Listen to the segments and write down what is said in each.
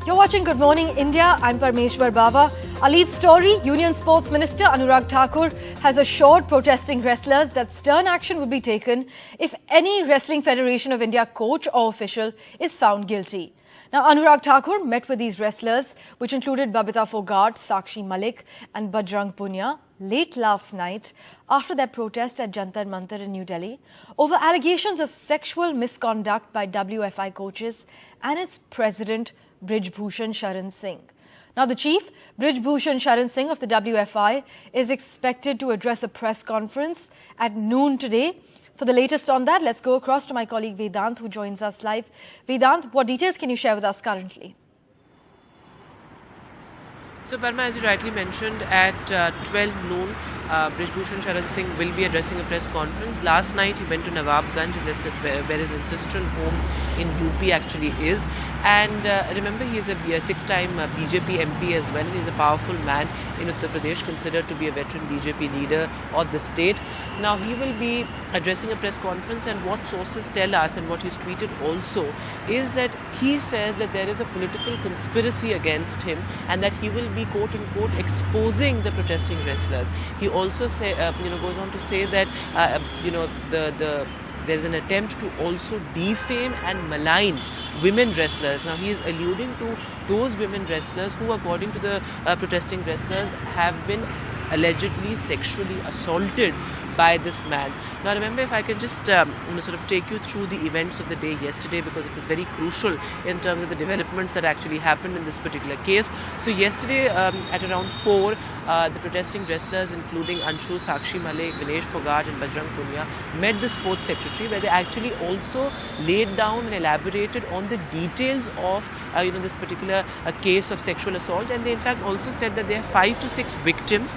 You're watching Good Morning India. I'm Parmeshwar Baba. Our lead story, Union Sports Minister Anurag Thakur has assured protesting wrestlers that stern action will be taken if any Wrestling Federation of India coach or official is found guilty. Now, Anurag Thakur met with these wrestlers, which included Babita Phogat, Sakshi Malik and Bajrang Punia, late last night after their protest at Jantar Mantar in New Delhi over allegations of sexual misconduct by WFI coaches and its president, Brij Bhushan Sharan Singh. Now, the chief, Brij Bhushan Sharan Singh of the WFI, is expected to address a press conference at noon today. For the latest on that, let's go across to my colleague Vedant, who joins us live. Vedant, what details can you share with us currently? So, Parma, as you rightly mentioned, at 12 noon, Brij Bhushan Sharan Singh will be addressing a press conference. Last night, he went to Nawabganj, where his ancestral home in UP actually is. And remember, he is a six-time BJP MP as well. He is a powerful man in Uttar Pradesh, considered to be a veteran BJP leader of the state. Now, he will be addressing a press conference, and what sources tell us and what he's tweeted also is that he says that there is a political conspiracy against him and that he will be, quote-unquote, exposing the protesting wrestlers. He also goes on to say that, there's an attempt to also defame and malign women wrestlers. Now, he is alluding to those women wrestlers who, according to the protesting wrestlers, have been allegedly sexually assaulted by this man. Now, remember, if I can just sort of take you through the events of the day yesterday, because it was very crucial in terms of the developments that actually happened in this particular case. So yesterday at around 4, the protesting wrestlers, including Anshu, Sakshi Malik, Vinesh, Phogat and Bajrang Punia, met the sports secretary, where they actually also laid down and elaborated on the details of this particular case of sexual assault. And they in fact also said that there are 5 to 6 victims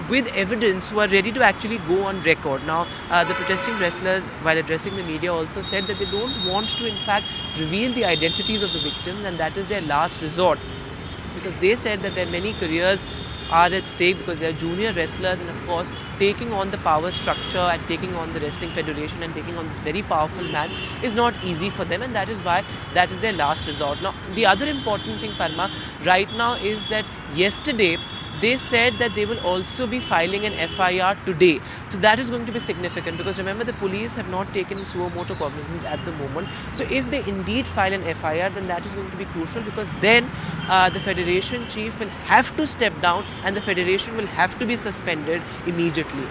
with evidence who are ready to actually go on record. Now, the protesting wrestlers, while addressing the media, also said that they don't want to in fact reveal the identities of the victims, and that is their last resort, because they said that their many careers are at stake because they are junior wrestlers, and of course taking on the power structure and taking on the Wrestling Federation and taking on this very powerful man is not easy for them, and that is why that is their last resort. Now, the other important thing, Parma, right now is that yesterday they said that they will also be filing an FIR today. So that is going to be significant, because remember, the police have not taken suo motu cognizance at the moment. So if they indeed file an FIR, then that is going to be crucial, because then the federation chief will have to step down and the federation will have to be suspended immediately.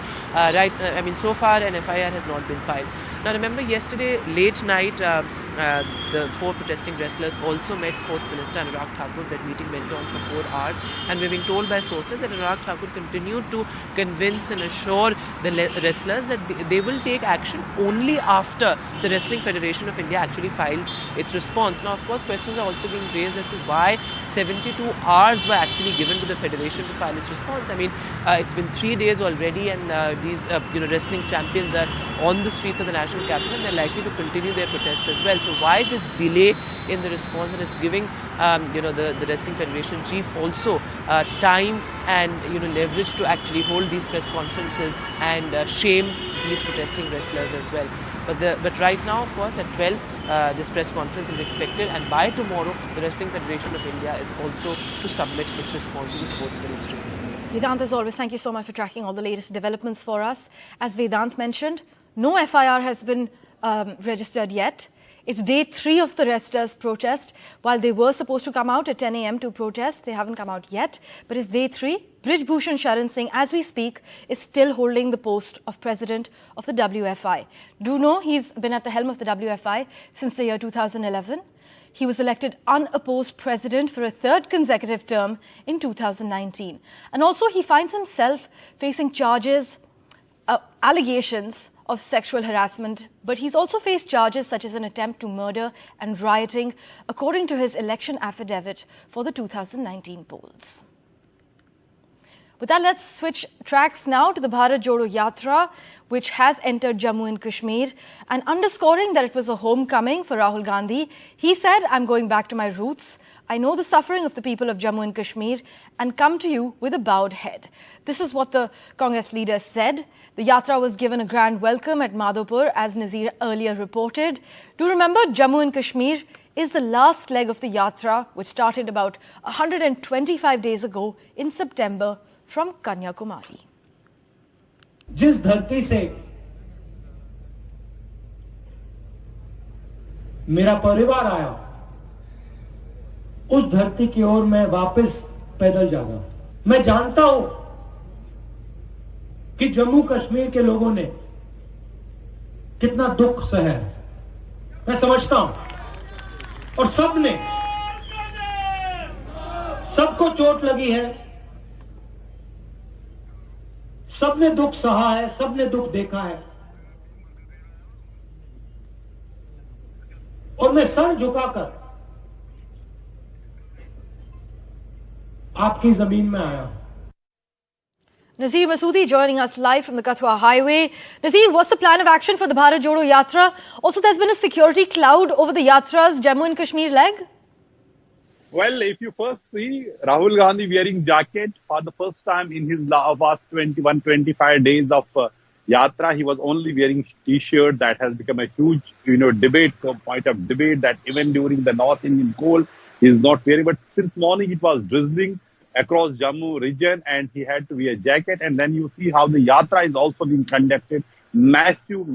So far an FIR has not been filed. Now, remember, yesterday late night, the 4 protesting wrestlers also met Sports Minister Anurag Thakur. That meeting went on for 4 hours, and we've been told by sources that Anurag Thakur continued to convince and assure the wrestlers that they will take action only after the Wrestling Federation of India actually files its response. Now, of course, questions are also being raised as to why 72 hours were actually given to the federation to file its response. I mean, it's been 3 days already, and these wrestling champions are on the streets of the national capital, and they're likely to continue their protests as well. So why this delay in the response? And it's giving the Wrestling Federation chief also time and leverage to actually hold these press conferences and shame these protesting wrestlers as well. But right now, of course, at 12 this press conference is expected, and by tomorrow the Wrestling Federation of India is also to submit its response to the Sports Ministry. Vedant, as always, thank you so much for tracking all the latest developments for us. As Vedant mentioned, no FIR has been registered yet. It's day 3 of the wrestlers' protest. While they were supposed to come out at 10 a.m. to protest, they haven't come out yet. But it's day 3. Brij Bhushan Sharan Singh, as we speak, is still holding the post of president of the WFI. Do know he's been at the helm of the WFI since the year 2011. He was elected unopposed president for a 3rd consecutive term in 2019. And also, he finds himself facing charges, allegations of sexual harassment, but he's also faced charges such as an attempt to murder and rioting, according to his election affidavit for the 2019 polls. With that, let's switch tracks now to the Bharat Jodo Yatra, which has entered Jammu and Kashmir, and underscoring that it was a homecoming for Rahul Gandhi, he said, "I'm going back to my roots. I know the suffering of the people of Jammu and Kashmir and come to you with a bowed head." This is what the Congress leader said. The Yatra was given a grand welcome at Madhopur, as Nazir earlier reported. Do remember, Jammu and Kashmir is the last leg of the Yatra, which started about 125 days ago in September from Kanyakumari. जिस धरती से मेरा परिवार आया, उस धरती की ओर मैं वापस पैदल जा रहा हूं। मैं जानता हूं कि जम्मू कश्मीर के लोगों ने कितना दुख सहा है। मैं समझता हूं और सबको चोट लगी है, सबने दुख सहा है, सबने दुख देखा है, और मैं सर झुकाकर आपकी जमीन में आया हूं। Nazir Masoodi joining us live from the Kathua Highway. Nazir, what's the plan of action for the Bharat Jodo Yatra? Also, there's been a security cloud over the Yatra's Jammu and Kashmir leg. Well, if you first see Rahul Gandhi wearing jacket for the first time in his last 25 days of Yatra, he was only wearing t-shirt. That has become a huge, point of debate that even during the North Indian cold, he is not wearing. But since morning, it was drizzling across Jammu region and he had to wear a jacket. And then you see how the Yatra is also being conducted. Massive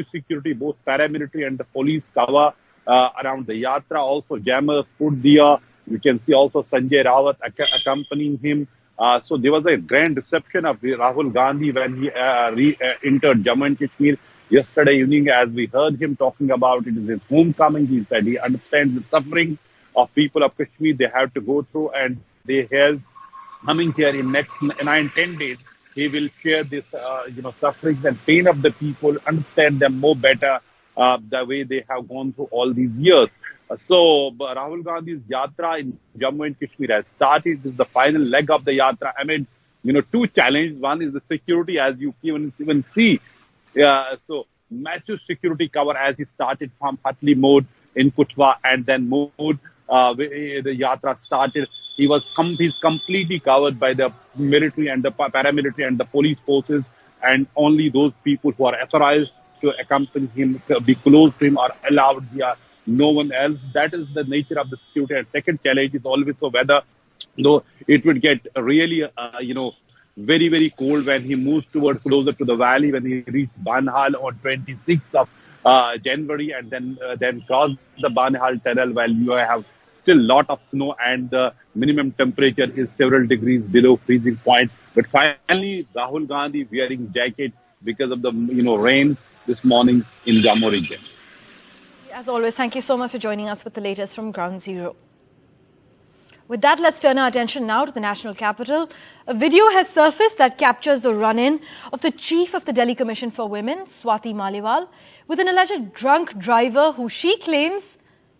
security, both paramilitary and the police cover around the Yatra. Also, jammers put there. You can see also Sanjay Rawat accompanying him. So there was a grand reception of Rahul Gandhi when he entered Jammu and Kashmir yesterday evening. As we heard him talking about it is his homecoming, he said he understands the suffering of people of Kashmir they have to go through, and they have coming here in next 9-10 days. He will share this, sufferings and pain of the people, understand them more better the way they have gone through all these years. So Rahul Gandhi's Yatra in Jammu and Kashmir has started. This is the final leg of the Yatra. I mean, two challenges. One is the security, as you even see. So massive security cover as he started from Hatli mode in Kutwa and then mode the Yatra started. He's completely covered by the military and the paramilitary and the police forces, and only those people who are authorized to accompany him, be close to him, are allowed here. No one else. That is the nature of the security. And second challenge is always the weather. Though it would get really, very, very cold when he moves closer to the valley, when he reached Banhal on 26th of January, and then cross the Banhal tunnel, while you have still lot of snow and the minimum temperature is several degrees below freezing point. But finally, Rahul Gandhi wearing jacket because of the rain this morning in Jammu region. As always, thank you so much for joining us with the latest from Ground Zero. With that, let's turn our attention now to the national capital. A video has surfaced that captures the run-in of the chief of the Delhi Commission for Women, Swati Maliwal, with an alleged drunk driver who she claims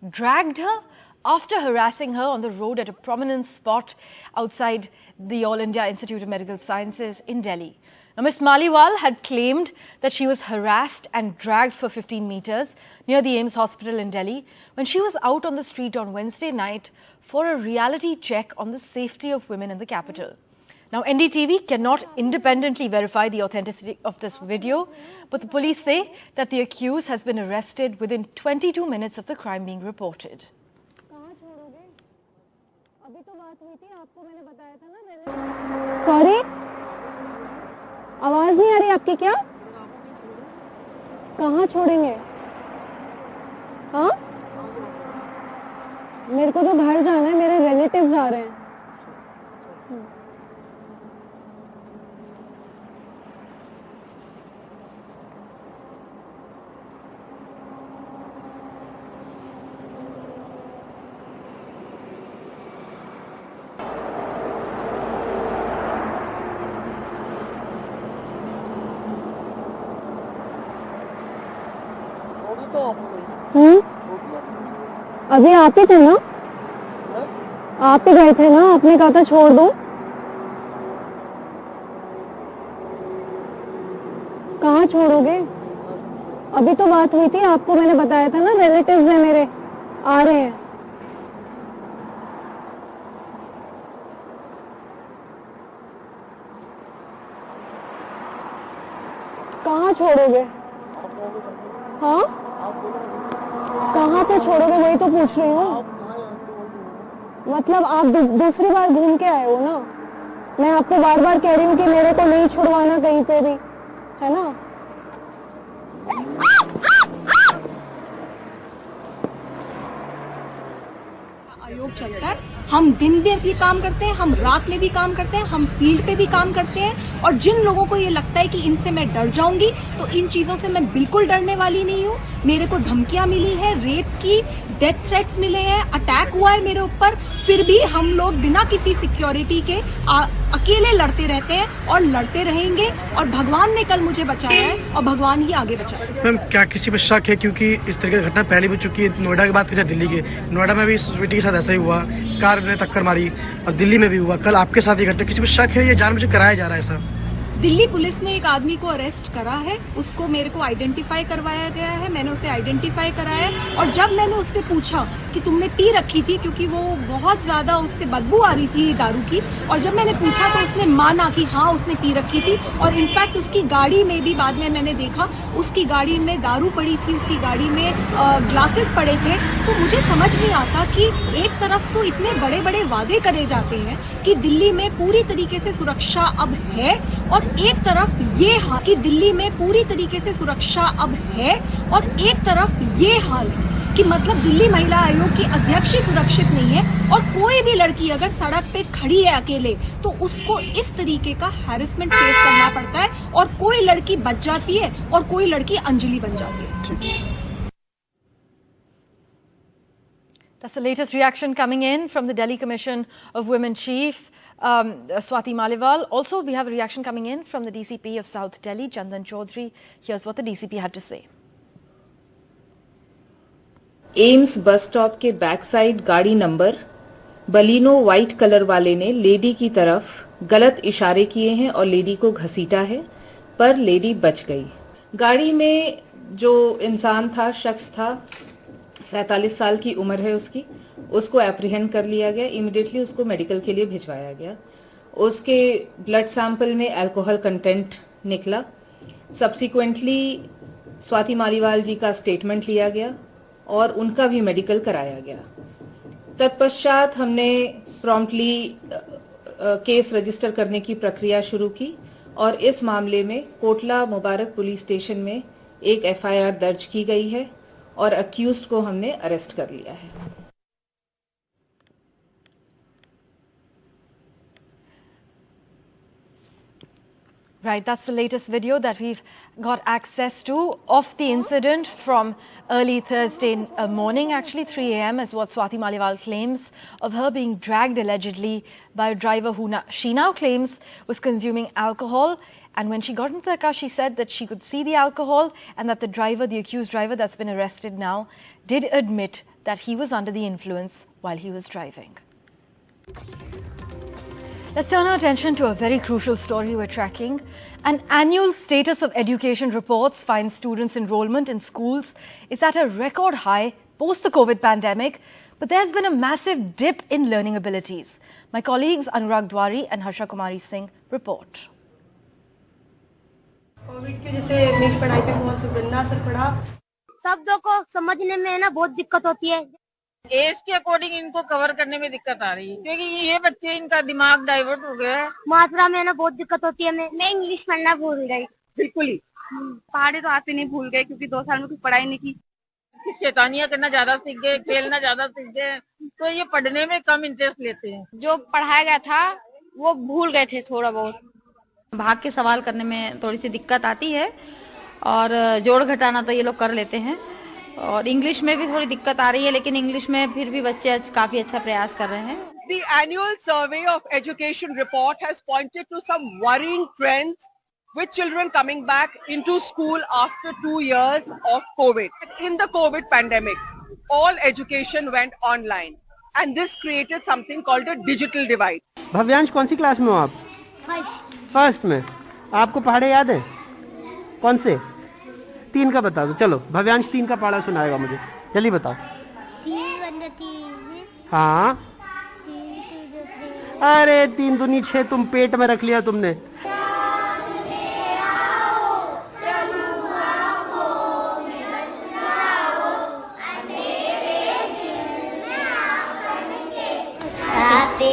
dragged her after harassing her on the road at a prominent spot outside the All India Institute of Medical Sciences in Delhi. Now, Ms. Maliwal had claimed that she was harassed and dragged for 15 meters near the AIIMS hospital in Delhi when she was out on the street on Wednesday night for a reality check on the safety of women in the capital. Now, NDTV cannot independently verify the authenticity of this video, but the police say that the accused has been arrested within 22 minutes of the crime being reported. Sorry? आवाज नहीं आ रही आपकी क्या? कहाँ छोड़ेंगे? हाँ? मेरे को तो बाहर जाना है, मेरे रिलेटिव्स आ रहे हैं. अभी आप ही थे ना? आप ही गए थे ना? आपने कहा था छोड़ दो. कहाँ छोड़ोगे? अभी तो बात हुई थी, आपको मैंने बताया था ना, रिलेटिव्स हैं मेरे, आ रहे हैं. कहाँ छोड़ोगे? हाँ? कहाँ कहाँ पे छोड़ोगे वही तो पूछ रही हूँ। मतलब आप दूसरी बार घूम के आए हो ना, मैं आपको बार बार कह रही हूँ कि मेरे को नहीं छुड़वाना कहीं पे भी, है ना। आयोग चलता है, हम दिन में भी काम करते हैं, हम रात में भी काम करते हैं, हम फील्ड पे भी काम करते हैं। और जिन लोगों को ये लगता है कि इनसे मैं डर जाऊंगी, तो इन चीजों से मैं बिल्कुल डरने वाली नहीं हूँ। मेरे को धमकियां मिली है, रेप की, डेथ थ्रेट्स मिले हैं, अटैक हुआ है मेरे ऊपर, फिर भी हम लोग बिना किसी सिक्योरिटी के अकेले लड़ते रहते हैं और लड़ते रहेंगे। और भगवान ने कल मुझे बचाया है और भगवान ही आगे बचाएगा। मैम, क्या किसी पर शक है? क्योंकि इस तरह की घटना पहले भी चुकी है। नोएडा की बात करें, दिल्ली के, नोएडा में भी स्वीटी के साथ ऐसा ही हुआ, कार ने टक्कर मारी, और दिल्ली में भी हुआ। कल आपके साथ ये घटना, किसी पर शक है? ये जानबूझ कराया जा रहा है ऐसा? दिल्ली पुलिस ने एक आदमी को अरेस्ट करा है, उसको मेरे को आइडेंटिफाई करवाया गया है, मैंने उसे आइडेंटिफाई कराया है। और जब मैंने उससे पूछा कि तुमने पी रखी थी, क्योंकि वो बहुत ज्यादा उससे बदबू आ रही थी दारू की, और जब मैंने पूछा तो उसने माना कि हाँ उसने पी रखी थी। और इनफैक्ट उसकी गाड़ी में भी बाद में मैंने देखा, उसकी गाड़ी में दारू पड़ी थी, उसकी गाड़ी में ग्लासेस पड़े थे। तो मुझे समझ नहीं आता कि एक तरफ तो इतने बड़े बड़े वादे करे जाते हैं कि दिल्ली में पूरी तरीके से सुरक्षा अब है, और एक तरफ ये हाल कि दिल्ली में पूरी तरीके से सुरक्षा अब है, और एक तरफ ये हाल कि मतलब दिल्ली महिला आयोग की अध्यक्ष ही सुरक्षित नहीं है। और कोई भी लड़की अगर सड़क पे खड़ी है अकेले, तो उसको इस तरीके का हैरेसमेंट फेस करना पड़ता है, और कोई लड़की बच जाती है और कोई लड़की अंजलि बन जाती है। That's the latest reaction coming in from the Delhi Commission of Women Chief, Swati Maliwal. Also, we have a reaction coming in from the DCP of South Delhi, Chandan Chaudhary. Here's what the DCP had to say. AIIMS bus stop के back side गाड़ी number Baleno white colour वाले ने lady की तरफ गलत इशारे किए हैं और लेडी को घसीटा है, पर लेडी बच गई। गाड़ी में जो इंसान था, शख्स था, 47 साल की उम्र है उसकी, उसको एप्रीहेंड कर लिया गया। इमीडिएटली उसको मेडिकल के लिए भिजवाया गया। उसके ब्लड सैंपल में अल्कोहल कंटेंट निकला। सब्सिक्वेंटली स्वाति मालीवाल जी का स्टेटमेंट लिया गया और उनका भी मेडिकल कराया गया। तत्पश्चात हमने प्रॉम्प्टली केस रजिस्टर करने की प्रक्रिया शुरू की और इस मामले में कोटला मुबारक पुलिस स्टेशन में एक एफआईआर दर्ज की गई है और अक्यूज्ड को हमने अरेस्ट कर लिया है। Right, that's the latest video that we've got access to of the incident from early Thursday morning, actually 3 a.m. is what Swati Maliwal claims, of her being dragged allegedly by a driver who she now claims was consuming alcohol. And when she got into the car, she said that she could see the alcohol and that the driver, the accused driver that's been arrested now, did admit that he was under the influence while he was driving. Let's turn our attention to a very crucial story we're tracking. An annual status of education reports finds students' enrollment in schools is at a record high post the COVID pandemic, but there's been a massive dip in learning abilities. My colleagues Anurag Thakur and Harsha Kumari Singh report. Covid की वजह से मेरी पढ़ाई पे बहुत गंदा असर पड़ा। शब्दों को समझने में ना बहुत दिक्कत होती है। एज के अकॉर्डिंग इनको कवर करने में दिक्कत आ रही है, क्योंकि ये बच्चे, इनका दिमाग डाइवर्ट हो गया है। मात्रा में ना बहुत दिक्कत होती है। मैं इंग्लिश पढ़ना भूल गई, बिल्कुल ही। पहाड़ी तो आते नहीं भूल गए, क्योंकि 2 साल में कुछ पढ़ाई नहीं की। शैतानियां करना ज्यादा सीख गए, खेलना ज्यादा सीख गए, तो ये पढ़ने में कम इंटरेस्ट लेते हैं। जो पढ़ाया गया था वो भूल गए थे थोड़ा बहुत। भाग के सवाल करने में थोड़ी सी दिक्कत आती है और जोड़ घटाना तो ये लोग कर लेते हैं, और इंग्लिश में भी थोड़ी दिक्कत आ रही है, लेकिन इंग्लिश में फिर भी बच्चे काफी अच्छा प्रयास कर रहे हैं। The annual survey of education report has pointed to some worrying trends with children coming back into school after 2 years of COVID. In the COVID pandemic, all education went online and this created something called a digital divide. Bhavyansh, कौन सी class में हो आप? First में। आपको पहाड़े याद है? कौन से? 3 का बता दो। चलो, भव्यांश 3 का पहाड़ा सुनाएगा मुझे, जल्दी बताओ। 3 हाँ, अरे 3 दूनी 6 तुम पेट में रख लिया तुमने। In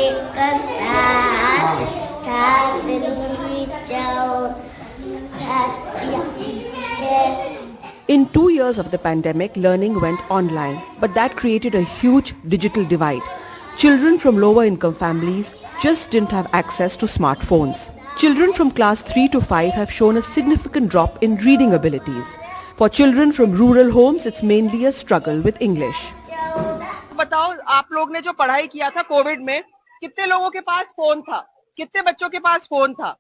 2 years of the pandemic, learning went online, but that created a huge digital divide. Children from lower income families just didn't have access to smartphones. Children from class 3 to 5 have shown a significant drop in reading abilities. For children from rural homes, it's mainly a struggle with English. बताओ, आप लोग ने जो पढ़ाई किया था Covid में, कितने लोगों के पास फोन था, कितने बच्चों के पास फोन था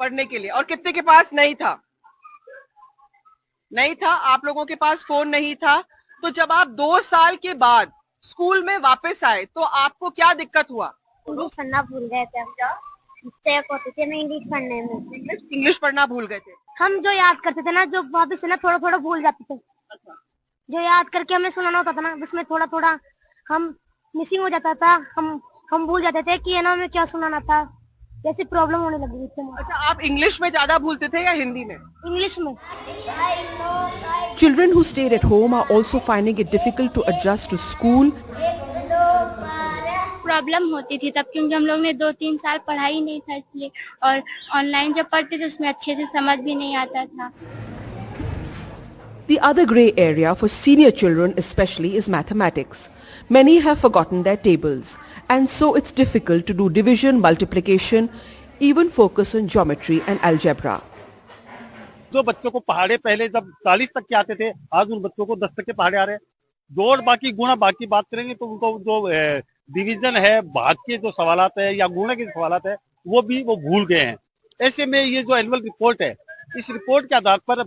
पढ़ने के लिए, और कितने के पास नहीं था? नहीं था, आप लोगों के पास फोन नहीं था। तो जब आप 2 साल के बाद स्कूल में वापस आए तो आपको क्या दिक्कत हुआ? इंग्लिश पढ़ना भूल गए थे हम। मिस्टेक होती थी इंग्लिश पढ़ने में। इंग्लिश पढ़ना भूल गए थे। हम जो याद करते थे ना, जो वापस ना थोड़ा थोड़ा भूल जाते थे। जो याद करके हमें सुनाना होता था ना, उसमें थोड़ा थोड़ा हम मिसिंग हो जाता था। हम भूल जाते थे कि हमें क्या सुनाना था। जैसे प्रॉब्लम होने लगी थी। अच्छा, आप इंग्लिश में ज्यादा भूलते थे या हिंदी में? इंग्लिश में। Children who stayed at home are also finding it difficult to adjust to school. Problem होती थी तब, क्योंकि हम लोग ने 2-3 साल पढ़ाई नहीं था इसलिए, और ऑनलाइन जब पढ़ते थे उसमें अच्छे से समझ भी नहीं आता था। The other grey area for senior children especially is mathematics. Many have forgotten their tables, and so it's difficult to do division, multiplication, even focus on geometry and algebra. जो बच्चों को पहाड़े पहले जब 40 तक के आते थे, आज उन बच्चों को 10 तक के पहाड़े आ रहे हैं। जोड़ बाकी गुणा बाकी बात करेंगे तो उनको जो डिवीजन है, भाग के जो सवालात है या गुणा के सवालात है, वो भूल गए हैं। ऐसे में ये जो एनुअल रिपोर्ट है, इस रिपोर्ट के आधार पर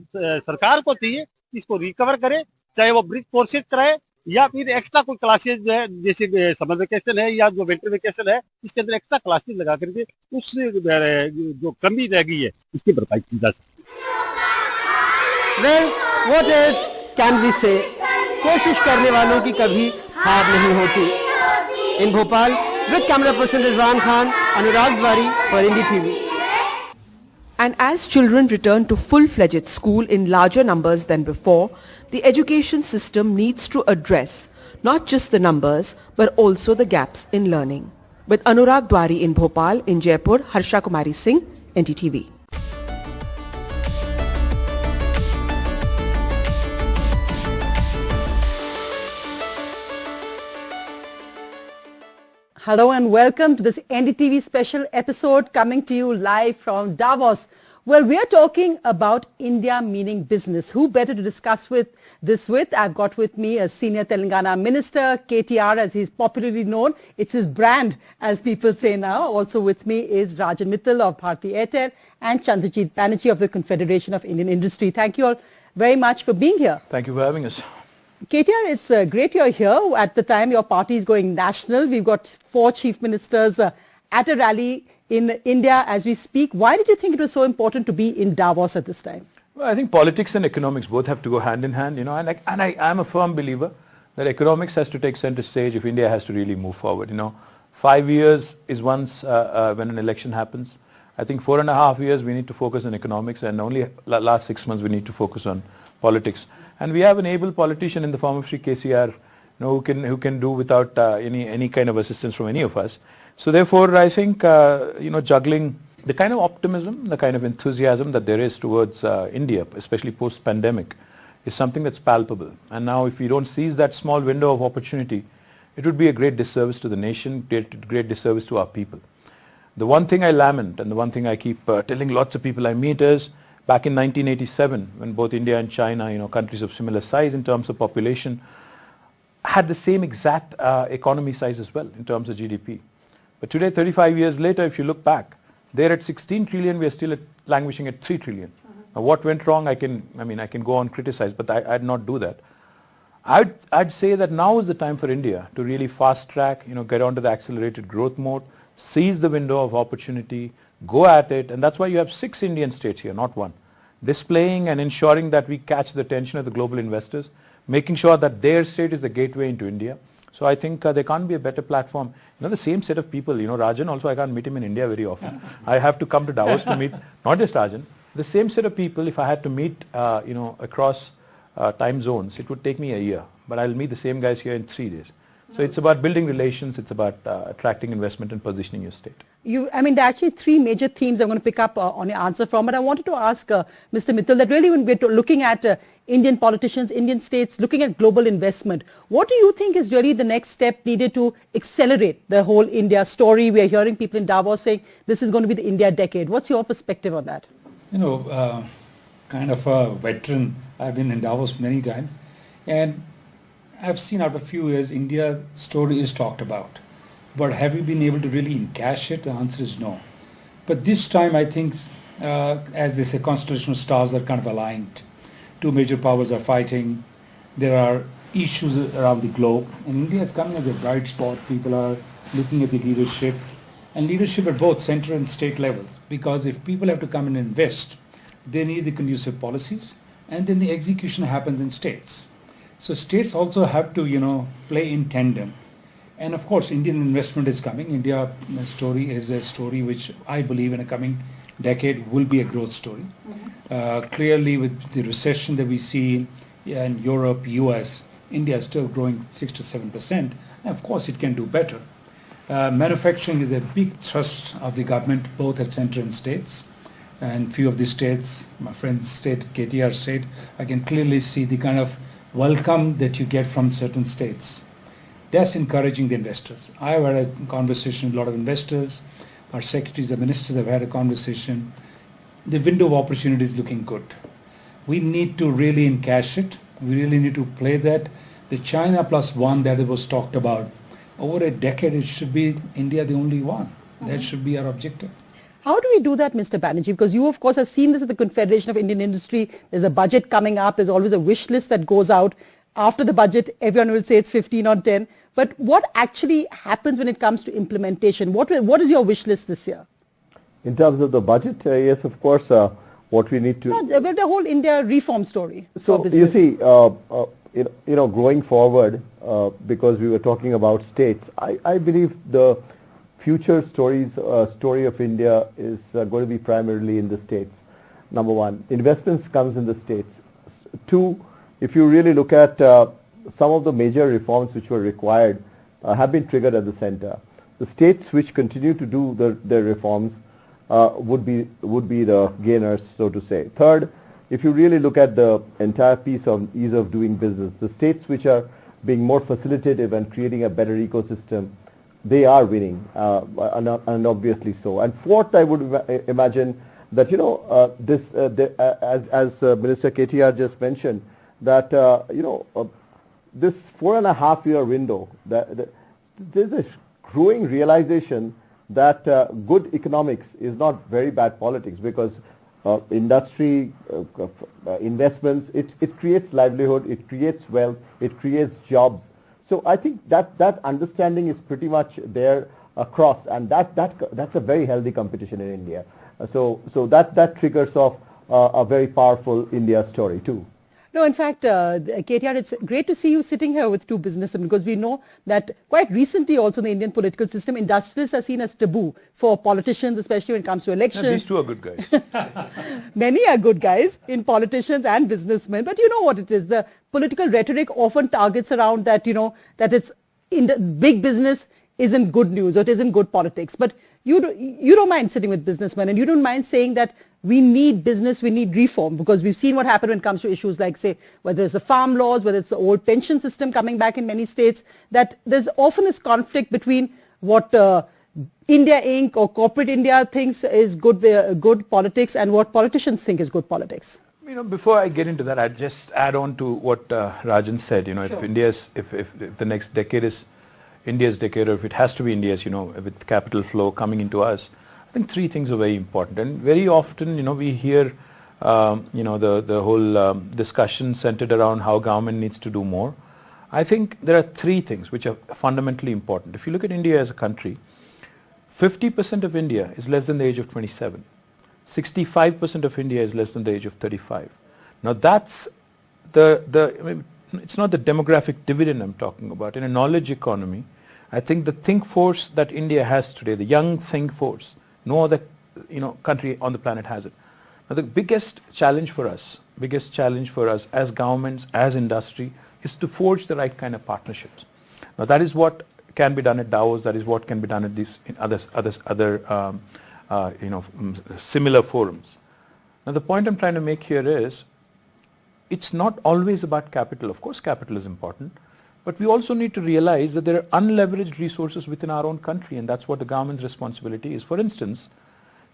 सरकार को चाहिए इसको रिकवर करे, चाहे वो ब्रिज कोर्सेज कराए या फिर एक्स्ट्रा कोई क्लासेज जो है, जैसे समर वेकेशन है या जो विंटर वेकेशन है, इसके अंदर एक्स्ट्रा क्लासेज लगा करके उस जो कमी रह गई है उसकी भरपाई की जा सकती है। Well, what else can we say? कोशिश करने वालों की कभी हार नहीं होती। In Bhopal, with camera person Rizwan Khan, Anurag Thakur for NDTV. And as children return to full-fledged school in larger numbers than before, the education system needs to address not just the numbers but also the gaps in learning. With Anurag Thakur in Bhopal, in Jaipur, Harsha Kumari Singh, NDTV. Hello and welcome to this NDTV special episode coming to you live from Davos. Well, we are talking about India meaning business. Who better to discuss this with? I've got with me a senior Telangana minister, KTR as he's popularly known. It's his brand, as people say now. Also with me is Rajan Mittal of Bharti Airtel and Chandrajit Banerjee of the Confederation of Indian Industry. Thank you all very much for being here. Thank you for having us. KTR, it's great you're here. At the time, your party is going national. We've got 4 chief ministers at a rally in India as we speak. Why did you think it was so important to be in Davos at this time? Well, I think politics and economics both have to go hand in hand, and I'm a firm believer that economics has to take center stage if India has to really move forward. 5 years is once when an election happens. I think 4.5 years we need to focus on economics, and only last 6 months we need to focus on politics. And we have an able politician in the form of Shri KCR, who can do without any kind of assistance from any of us. So therefore, I think juggling the kind of optimism, the kind of enthusiasm that there is towards India, especially post-pandemic, is something that's palpable. And now, if we don't seize that small window of opportunity, it would be a great disservice to the nation, great disservice to our people. The one thing I lament, and the one thing I keep telling lots of people I meet is, back in 1987, when both India and China, countries of similar size in terms of population, had the same exact economy size as well in terms of GDP. But today, 35 years later, if you look back, they're at 16 trillion, we are still languishing at 3 trillion. Now, what went wrong, I can go on criticize, but I'd not do that. I'd say that now is the time for India to really fast track, get onto the accelerated growth mode, seize the window of opportunity, go at it, and that's why you have 6 Indian states here, not 1, displaying and ensuring that we catch the attention of the global investors, making sure that their state is the gateway into India. So I think there can't be a better platform. The same set of people, Rajan also, I can't meet him in India very often. I have to come to Davos to meet, not just Rajan, the same set of people, if I had to meet, across time zones, it would take me a year. But I'll meet the same guys here in 3 days. So it's about building relations, it's about attracting investment and positioning your state. There are actually three major themes I'm going to pick up on your answer from, but I wanted to ask Mr. Mittal that really when we're looking at Indian politicians, Indian states, looking at global investment, what do you think is really the next step needed to accelerate the whole India story? We're hearing people in Davos saying this is going to be the India decade. What's your perspective on that? Kind of a veteran, I've been in Davos many times, and I've seen out of a few years India's story is talked about. But have we been able to really encash it? The answer is no. But this time I think, as they say, constellational stars are kind of aligned. Two major powers are fighting. There are issues around the globe. And India is coming as a bright spot. People are looking at the leadership. And leadership at both center and state levels. Because if people have to come and invest, they need the conducive policies. And then the execution happens in states. So states also have to, play in tandem. And of course, Indian investment is coming. India story is a story which I believe in a coming decade will be a growth story. Clearly, with the recession that we see in Europe, US, India is still growing 6 to 7%. And of course, it can do better. Manufacturing is a big thrust of the government, both at center and states. And few of the states, my friend's state, KTR state, I can clearly see the kind of welcome that you get from certain states. That's encouraging the investors. I've had a conversation with a lot of investors. Our secretaries and ministers have had a conversation. The window of opportunity is looking good. We need to really encash it. We really need to play that. The China plus one that was talked about, over a decade it should be India the only one. That should be our objective. How do we do that, Mr. Banerjee? Because you, of course, have seen this at the Confederation of Indian Industry. There's a budget coming up. There's always a wish list that goes out. After the budget, everyone will say it's 15 on 10. But what actually happens when it comes to implementation? What is your wish list this year? In terms of the budget, yes, of course, what we need to... No, the whole India reform story. So, you see, going forward, because we were talking about states, I believe the future story of India is going to be primarily in the states. Number one, investments comes in the states. Two, if you really look at some of the major reforms which were required have been triggered at the center. The states which continue to do their reforms would be the gainers, so to say. Third, if you really look at the entire piece of ease of doing business, the states which are being more facilitative and creating a better ecosystem, they are winning, and obviously so. And fourth, I would imagine that, as Minister KTR just mentioned, that, this 4.5-year window, there's a growing realization that good economics is not very bad politics, because industry, investments, it creates livelihood, it creates wealth, it creates jobs. So I think that understanding is pretty much there across, and that's a very healthy competition in India. So that triggers off a very powerful India story too. No, in fact, KTR, it's great to see you sitting here with two businessmen, because we know that quite recently also in the Indian political system, industrialists are seen as taboo for politicians, especially when it comes to elections. No, these two are good guys. Many are good guys in politicians and businessmen, but you know what it is. The political rhetoric often targets around that, that it's in the big business isn't good news or it isn't good politics. But you don't mind sitting with businessmen, and you don't mind saying that we need business, we need reform, because we've seen what happened when it comes to issues like, say, whether it's the farm laws, whether it's the old pension system coming back in many states, that there's often this conflict between what India Inc. or corporate India thinks is good politics and what politicians think is good politics. Before I get into that, I'd just add on to what Rajan said. Sure. If the next decade is India's decade, or if it has to be India's, with capital flow coming into us, I think three things are very important. And very often, we hear, the whole discussion centered around how government needs to do more. I think there are three things which are fundamentally important. If you look at India as a country, 50% of India is less than the age of 27. 65% of India is less than the age of 35. Now that's it's not the demographic dividend I'm talking about. In a knowledge economy, I think the think force that India has today, the young think force, no other country on the planet has it. Now the biggest challenge for us as governments, as industry, is to forge the right kind of partnerships. Now that is what can be done at Davos. That is what can be done at these in other similar forums. Now the point I'm trying to make here is, it's not always about capital. Of course, capital is important, but we also need to realize that there are unleveraged resources within our own country, and that's what the government's responsibility is. For instance,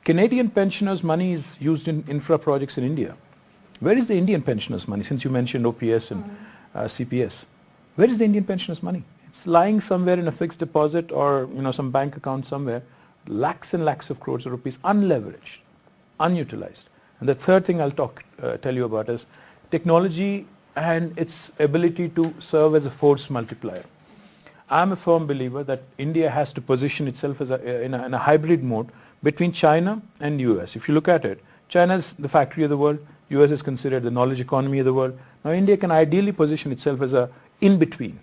Canadian pensioners' money is used in infra projects in India. Where is the Indian pensioners' money? Since you mentioned OPS and CPS, where is the Indian pensioners' money? It's lying somewhere in a fixed deposit or some bank account somewhere. Lakhs and lakhs of crores of rupees, unleveraged, unutilized. And the third thing I'll tell you about is technology and its ability to serve as a force multiplier. I'm a firm believer that India has to position itself as in a hybrid mode between China and US. If you look at it, China is the factory of the world, US is considered the knowledge economy of the world. Now India can ideally position itself as a in-between,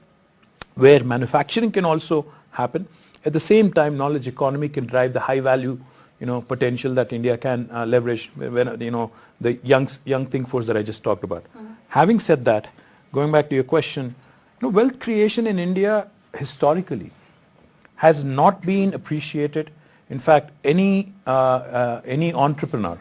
where manufacturing can also happen. At the same time, knowledge economy can drive the high value potential that India can leverage when the young think force that I just talked about. Having said that, going back to your question, wealth creation in India historically has not been appreciated. In fact, any entrepreneur,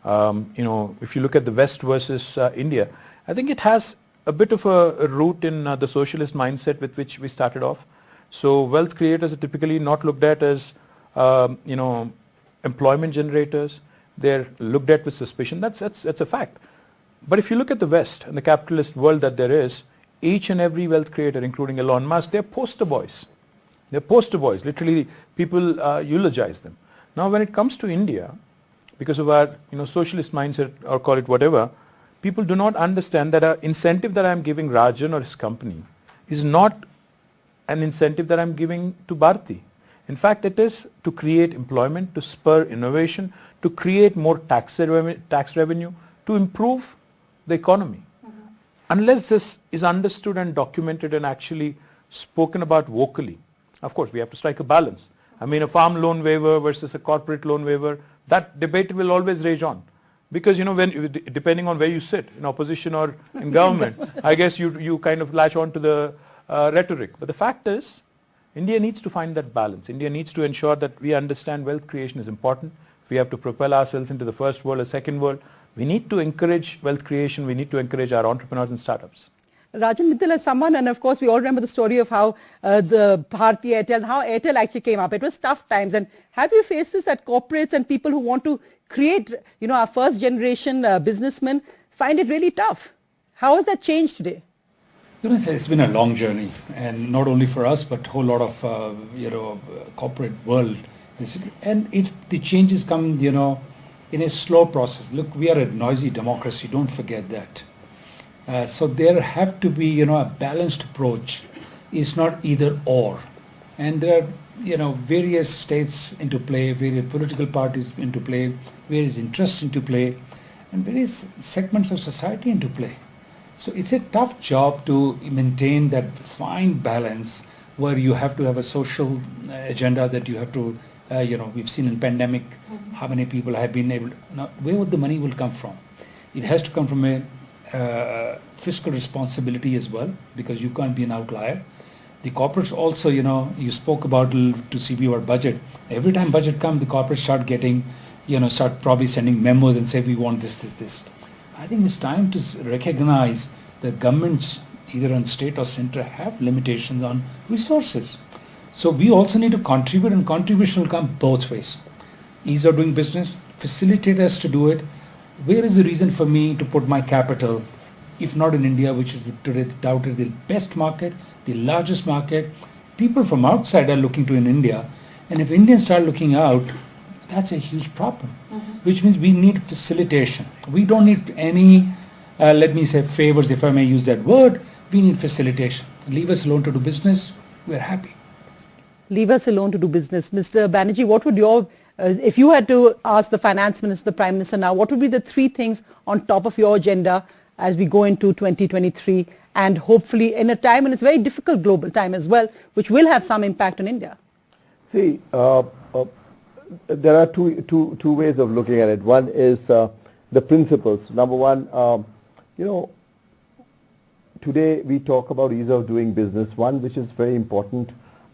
if you look at the West versus India, I think it has a bit of a root in the socialist mindset with which we started off. So wealth creators are typically not looked at as employment generators. They're looked at with suspicion. That's a fact. But if you look at the West and the capitalist world that there is, each and every wealth creator, including Elon Musk, they're poster boys. They're poster boys. Literally, people eulogize them. Now, when it comes to India, because of our socialist mindset, or call it whatever, people do not understand that an incentive that I'm giving Rajan or his company is not an incentive that I'm giving to Bharti. In fact, it is to create employment, to spur innovation, to create more tax revenue, to improve the economy. Unless this is understood and documented and actually spoken about vocally, of course, we have to strike a balance. I mean, a farm loan waiver versus a corporate loan waiver, that debate will always rage on. Because, depending on where you sit, in opposition or in government, I guess you kind of latch on to the rhetoric. But the fact is, India needs to find that balance. India needs to ensure that we understand wealth creation is important. We have to propel ourselves into the first world or second world. We need to encourage wealth creation. We need to encourage our entrepreneurs and startups. Rajan Mittal, as someone, and of course we all remember the story of how the Bharti Airtel, how Airtel actually came up. It was tough times. And have you faced this that corporates and people who want to create, our first generation businessmen find it really tough? How has that changed today? It's been a long journey, and not only for us, but a whole lot of, corporate world. And the changes come, in a slow process. Look, we are a noisy democracy, don't forget that. So there have to be, a balanced approach. It's not either or. And there are, various states into play, various political parties into play, various interests into play, and various segments of society into play. So it's a tough job to maintain that fine balance where you have to have a social agenda that you have to, we've seen in pandemic how many people have been able to, now where would the money will come from? It has to come from a fiscal responsibility as well, because you can't be an outlier. The corporates also, you spoke about to CB about budget. Every time budget comes, the corporates start getting, start probably sending memos and say we want this. I think it's time to recognize that governments, either on state or center, have limitations on resources. So we also need to contribute, and contribution will come both ways. Ease of doing business, facilitate us to do it. Where is the reason for me to put my capital, if not in India, which is today doubted the best market, the largest market? People from outside are looking to in India, and if Indians start looking out, that's a huge problem, which means we need facilitation. We don't need any, let me say, favors, if I may use that word. We need facilitation. Leave us alone to do business. We're happy. Leave us alone to do business. Mr. Banerjee, what would your, if you had to ask the finance minister, the prime minister now, what would be the three things on top of your agenda as we go into 2023, and hopefully in a time, and it's a very difficult global time as well, which will have some impact on India? See, there are two ways of looking at it. One is the principles. Number one, today we talk about ease of doing business. One which is very important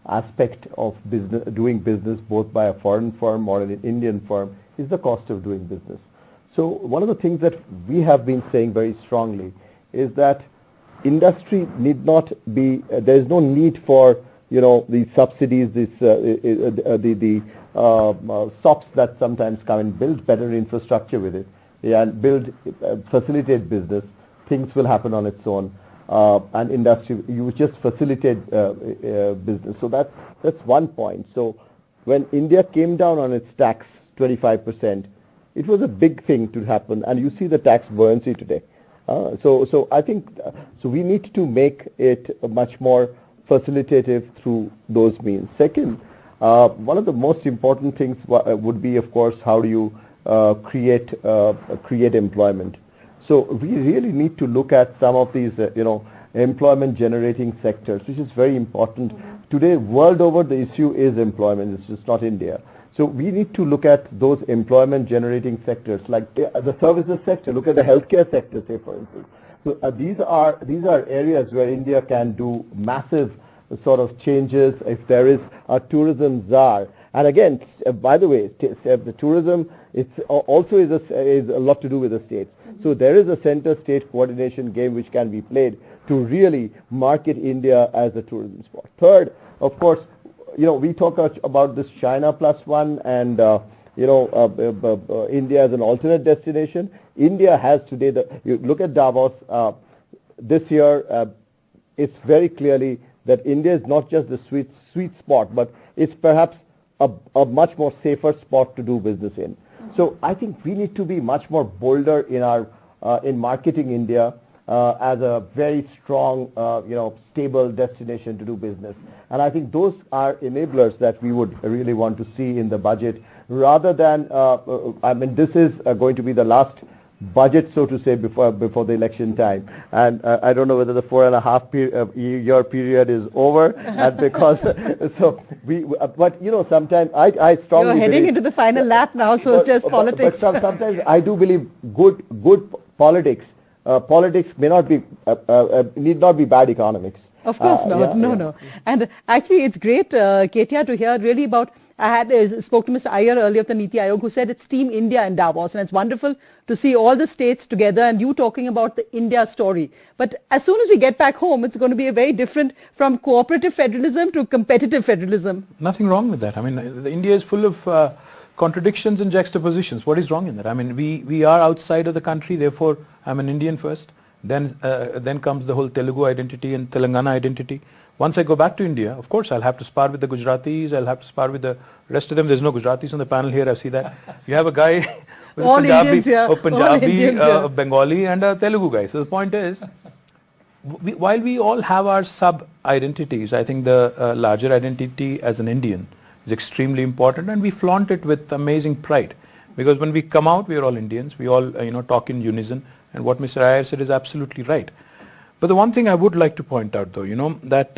aspect of business, doing business both by a foreign firm or an Indian firm, is the cost of doing business. So one of the things that we have been saying very strongly is that industry need not be, there is no need for, these subsidies, the SOPs that sometimes come and build better infrastructure with it, and facilitate business. Things will happen on its own. And industry, you just facilitate business. So that's one point. So when India came down on its tax 25%, it was a big thing to happen, and you see the tax buoyancy today. So I think we need to make it much more facilitative through those means. Second, one of the most important things would be, of course, how do you create employment. So we really need to look at some of these, employment generating sectors, which is very important. Today, world over, the issue is employment. It's just not India. So we need to look at those employment generating sectors, like the services sector. Look at the healthcare sector, say, for instance. So these are areas where India can do massive sort of changes if there is a tourism czar. And again, by the way, the tourism, it's also is a lot to do with the states. So there is a center-state coordination game which can be played to really market India as a tourism spot. Third, of course, we talk about this China +1 and India as an alternate destination. India has today, you look at Davos this year, it's very clearly that India is not just the sweet spot, but it's perhaps a much more safer spot to do business in. So I think we need to be much more bolder in marketing India as a very strong, stable destination to do business. And I think those are enablers that we would really want to see in the budget, rather than, this is going to be the last budget, so to say, before the election time. And I don't know whether the 4.5 year period is over, and because but sometimes I strongly You're heading believe, into the final lap now, so it's just politics. But sometimes I do believe good politics. Politics may not be need not be bad economics. Of course not. No. And actually, it's great, Ketia, to hear really about. I spoke to Mr. Iyer earlier of the Niti Aayog, who said it's Team India in Davos, and it's wonderful to see all the states together and you talking about the India story. But as soon as we get back home, it's going to be a very different from cooperative federalism to competitive federalism. Nothing wrong with that. India is full of contradictions and juxtapositions. What is wrong in that? We are outside of the country, therefore I'm an Indian first. Then comes the whole Telugu identity and Telangana identity. Once I go back to India, of course, I'll have to spar with the Gujaratis, I'll have to spar with the rest of them. There's no Gujaratis on the panel here, I see that. You have a guy with a Punjabi, a Bengali and a Telugu guy. So the point is, while we all have our sub-identities, I think the larger identity as an Indian is extremely important, and we flaunt it with amazing pride. Because when we come out, we are all Indians, we all talk in unison, and what Mr. Iyer said is absolutely right. But the one thing I would like to point out, though, that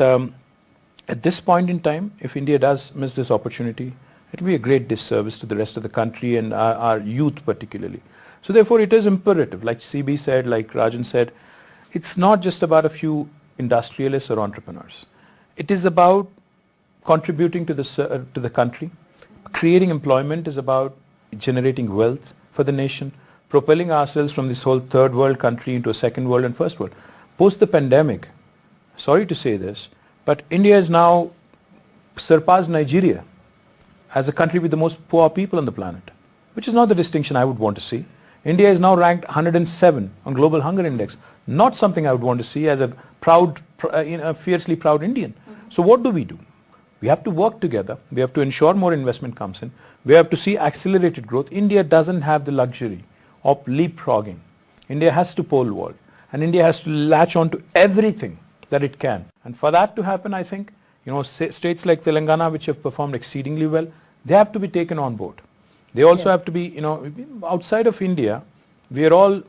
at this point in time, if India does miss this opportunity, it will be a great disservice to the rest of the country and our youth particularly. So therefore, it is imperative, like CB said, like Rajan said, it's not just about a few industrialists or entrepreneurs. It is about contributing to the country. Creating employment is about generating wealth for the nation, propelling ourselves from this whole third world country into a second world and first world. Post the pandemic, sorry to say this, but India has now surpassed Nigeria as a country with the most poor people on the planet, which is not the distinction I would want to see. India is now ranked 107 on Global Hunger Index, not something I would want to see as a proud, fiercely proud Indian. So what do? We have to work together. We have to ensure more investment comes in. We have to see accelerated growth. India doesn't have the luxury of leapfrogging. India has to pole vault. And India has to latch on to everything that it can. And for that to happen, I think, states like Telangana, which have performed exceedingly well, they have to be taken on board. They also have to be, outside of India, we are all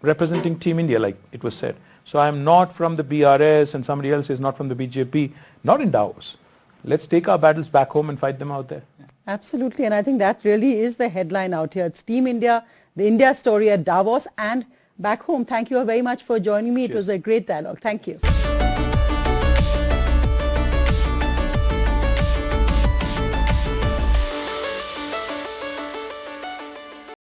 representing Team India, like it was said. So I am not from the BRS and somebody else is not from the BJP, not in Davos. Let's take our battles back home and fight them out there. Absolutely. And I think that really is the headline out here. It's Team India, the India story at Davos, and back home. Thank you very much for joining me. It was a great dialogue. Thank you.